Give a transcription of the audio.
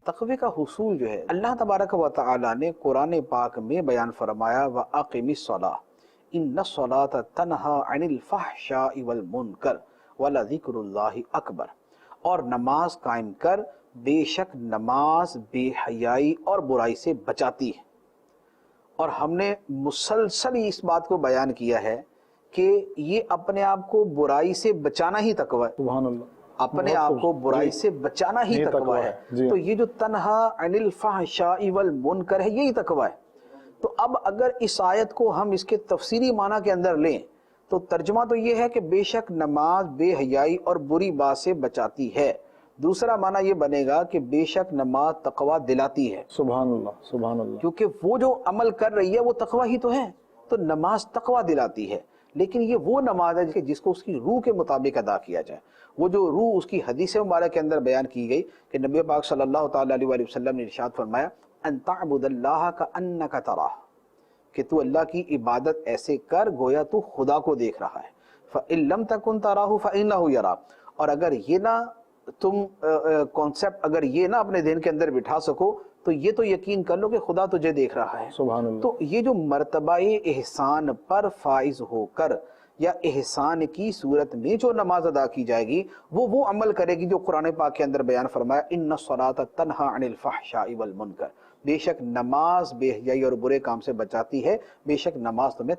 تقوی کا حصول جو ہے اللہ تبارک و تعالی نے قرآن پاک میں بیان فرمایا وَأَقِمِ الصَّلَاةَ إِنَّ الصَّلَاةَ تَنْهَا عَنِ الْفَحْشَاءِ وَالْمُنْكَرِ وَلَذِكْرُ اللَّهِ اکبر، اور نماز قائم کر، بے شک نماز بے حیائی اور برائی سے بچاتی ہے۔ اور ہم نے مسلسل اس بات کو بیان کیا ہے کہ یہ اپنے آپ کو برائی سے بچانا ہی تقوی ہے، سبحان اللہ، اپنے آپ کو برائی سے بچانا ہی تقوی ہے۔ تو یہ جو تنہا عن الفحشاء والمنکر ہے، یہی تقوی ہے۔ تو اب اگر اس آیت کو ہم اس کے تفسیری معنی کے اندر لیں تو ترجمہ تو یہ ہے کہ بے شک نماز بے حیائی اور بری بات سے بچاتی ہے۔ دوسرا معنی یہ بنے گا کہ بے شک نماز تقوی دلاتی ہے، سبحان اللہ، سبحان اللہ، کیونکہ وہ جو عمل کر رہی ہے وہ تقوی ہی تو ہے، تو نماز تقوی دلاتی ہے۔ لیکن یہ وہ نماز ہے جس کو اس کی روح کے مطابق ادا کیا جائے، وہ جو روح اس کی حدیث مبارک کے اندر بیان کی گئی کہ نبی پاک صلی اللہ تعالی علیہ وآلہ وسلم نے ارشاد فرمایا ان تعبد اللہ کأنک تراہ، کہ تو اللہ کی عبادت ایسے کر گویا تو خدا کو دیکھ رہا ہے۔ فإن لم تکن تراہ فإنہ یراک، اور اگر یہ نہ تم کانسیپٹ اگر یہ نہ اپنے ذہن کے اندر بٹھا سکو تو یہ تو یقین کر لو کہ خدا تجھے دیکھ رہا ہے۔ سبحان اللہ۔ تو یہ جو مرتبہ احسان پر فائز ہو کر یا احسان کی صورت میں جو نماز ادا کی جائے گی وہ عمل کرے گی جو قرآن پاک کے اندر بیان فرمایا ان الصلاۃ تنہا عن الفحشاء والمنکر، بے شک نماز بے حیائی اور برے کام سے بچاتی ہے، بے شک نماز تمہیں